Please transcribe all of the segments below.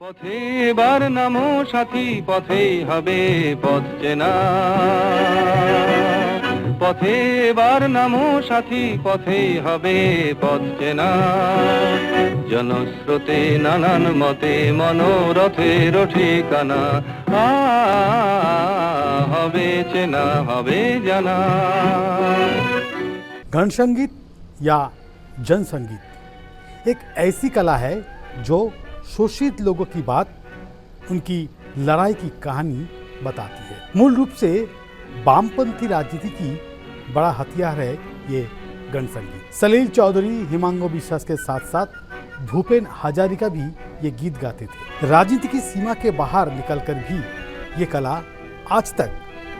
পথে এবার নামো সাথী, পথেই হবে পথ চেনা। পথে এবার নামো সাথী, পথেই হবে পথ চেনা। জনস্রোতে নানান মতে মনোরথের ঠিকানা। হবে চেনা, হবে জানা। गण संगीत या जन संगीत एक ऐसी कला है जो शोषित लोगों की बात, उनकी लड़ाई की कहानी बताती है। मूल रूप से वामपंथी राजनीति की बड़ा हथियार है ये गण संगीत। सलील चौधरी, हिमांगो बिश्वास के साथ साथ भूपेन हजारिका भी ये गीत गाते थे। राजनीति की सीमा के बाहर निकलकर भी ये कला आज तक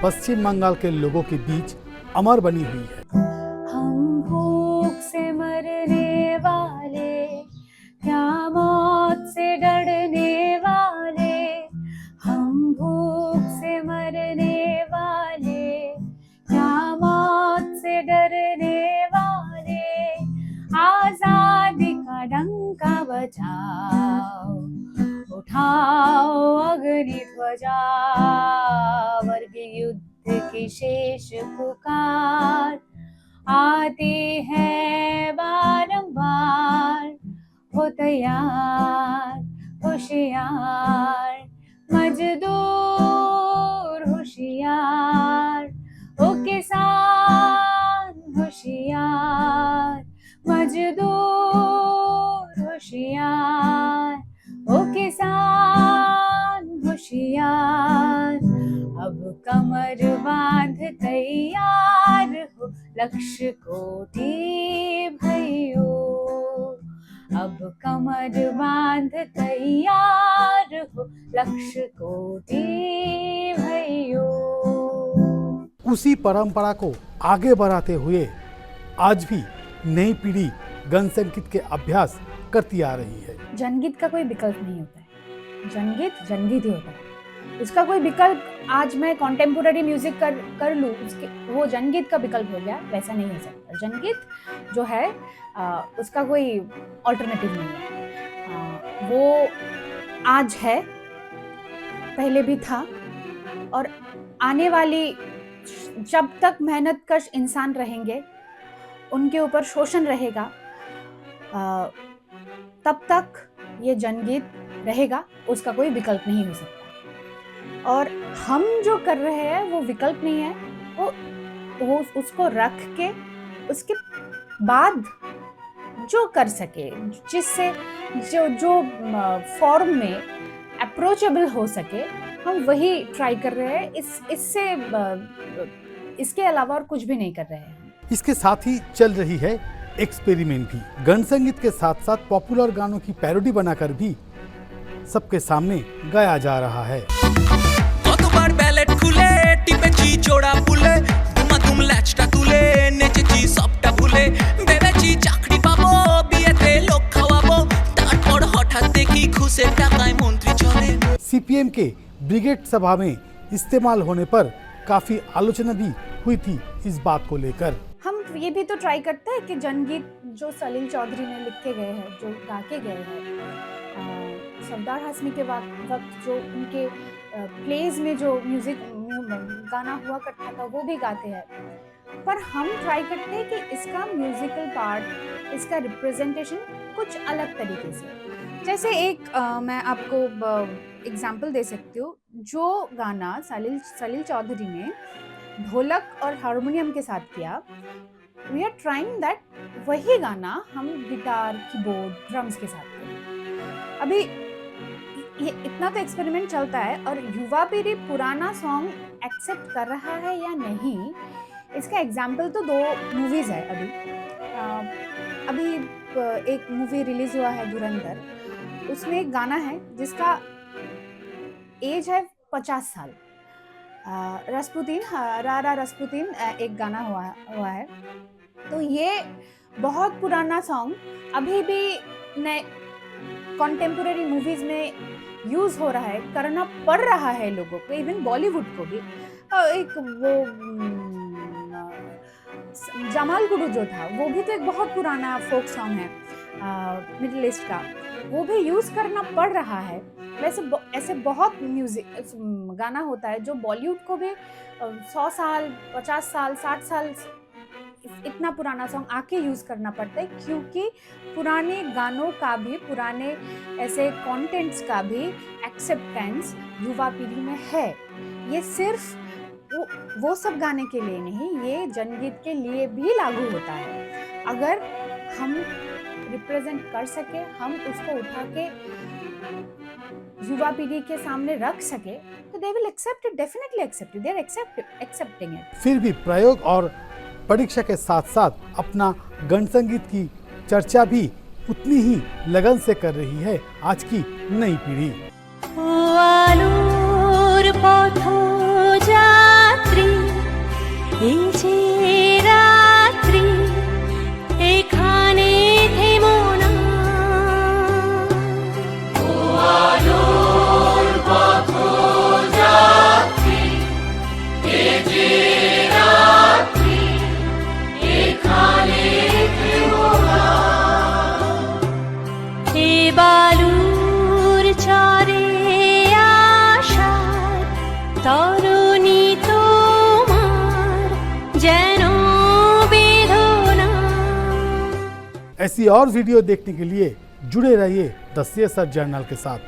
पश्चिम बंगाल के लोगों के बीच अमर बनी हुई है। हम भूख से मरने वाले, क्या मौत से डरने वाले। हम भूख से मरने वाले, क्या मौत से डरने वाले। आजादी का डंका बजाओ, उठाओ अग्नि ध्वजा। वर्ग युद्ध की शेष पुकार आते हैं बारंबार। हो तैयार, होशियार, मजदूर होशियार। ओ किसान होशियार, मजदूर होशियार। ओ किसान होशियार। अब कमर बांध तैयार हो, लक्ष्य कोटि भइयो। अब कमर बांध तैयार हो, लक्ष्य कोटि भइयो। उसी परंपरा को आगे बढ़ाते हुए आज भी नई पीढ़ी गण संगीत के अभ्यास करती आ रही है। जनगीत का कोई विकल्प नहीं होता है। जनगीत जनगीत ही होता है। उसका कोई विकल्प, आज मैं कॉन्टेम्पोररी म्यूजिक कर लूँ, उसके वो जनगीत का विकल्प हो गया, वैसा नहीं हो सकता। जनगीत जो है उसका कोई ऑल्टरनेटिव नहीं है। वो आज है, पहले भी था, और आने वाली जब तक मेहनतकश इंसान रहेंगे, उनके ऊपर शोषण रहेगा, तब तक ये जनगीत रहेगा, उसका कोई विकल्प नहीं हो सकता। और हम जो कर रहे हैं वो विकल्प नहीं है, वो उसको रख के उसके बाद जो कर सके, जिससे जो फॉर्म में अप्रोचेबल हो सके, हम वही ट्राई कर रहे हैं। इसके अलावा और कुछ भी नहीं कर रहे हैं। इसके साथ ही चल रही है एक्सपेरिमेंट भी। गण संगीत के साथ साथ पॉपुलर गानों की पैरोडी बनाकर भी सबके सामने गाया जा रहा है। কতবার ব্যালেট খুলে টিপেছি জোড়া ফুলে, ধুমাধুম ল্যাচটা তুলে নেচেছি সবটা ভুলে। ভেবেছি চাকরি পাবো, বিয়েতে লোক খাওয়াবো, তারপর হঠাৎ দেখি ঘুষের টাকায় মন্ত্রী চলে। सीपीएम के ब्रिगेड सभा में इस्तेमाल होने पर काफी आलोचना भी हुई थी इस बात को लेकर। हम ये भी तो ट्राई करते हैं कि जनगीत जो सलील चौधरी ने लिख के गए हैं, जो गा के गए हैं, सरदार हाशमी के वक्त जो उनके प्लेज में जो म्यूजिक गाना हुआ करता था, वो भी गाते हैं। पर हम ट्राई करते हैं कि इसका म्यूजिकल पार्ट, इसका रिप्रेजेंटेशन कुछ अलग तरीके से। जैसे एक मैं आपको एग्जाम्पल दे सकती हूँ। जो गाना सलील चौधरी ने ढोलक और हारमोनियम के साथ किया, वी आर ट्राइंग दैट वही गाना हम गिटार, कीबोर्ड, ड्रम्स के साथ करें। अभी ये इतना तो एक्सपेरिमेंट चलता है, और युवा पीढ़ी पुराना सॉन्ग एक्सेप्ट कर रहा है या नहीं, इसका एग्जाम्पल तो 2 मूवीज़ है। अभी एक मूवी रिलीज हुआ है धुरंधर, उसमें एक गाना है जिसका एज है 50 साल। रस्पुतीन, रारा रस्पुतीन एक गाना हुआ है। तो ये बहुत पुराना सॉन्ग अभी भी नए कॉन्टेम्पोररी मूवीज में यूज हो रहा है, करना पड़ रहा है लोगों को, इवन बॉलीवुड को भी। एक वो जमाल गुरु जो था, वो भी तो एक बहुत पुराना फोक सॉन्ग है मिडिल ईस्ट का। वो भी यूज करना पड़ रहा है। वैसे ऐसे बहुत म्यूजिक गाना होता है जो बॉलीवुड को भी 100 साल 50 साल 60 साल इतना पुराना सॉन्ग आके यूज करना पड़ता है, क्योंकि पुराने गानों का भी, पुराने ऐसे कंटेंट्स का भी एक्सेप्टेंस युवा पीढ़ी में है। ये सिर्फ वो सब गाने के लिए नहीं, ये जनगीत के लिए भी लागू होता है। अगर हम रिप्रेजेंट कर सके, हम उसको उठा के युवा पीढ़ी के सामने रख सके, तो they will accept it, definitely accept it, they are accepting it. फिर भी प्रयोग और परीक्षा के साथ साथ अपना गण संगीत की चर्चा भी उतनी ही लगन से कर रही है आज की नई पीढ़ी। আলোর পথযাত্রী এই যে রাত্রি এখানে থেমো না। আলোর পথযাত্রী এই যে রাত্রি এখানে থেমো না। এ বালুর চরে তরুণী তোমার যেন বেদনা। ऐसी और वीडियो देखने के लिए जुड़े रहिए द CSR जर्नल के साथ।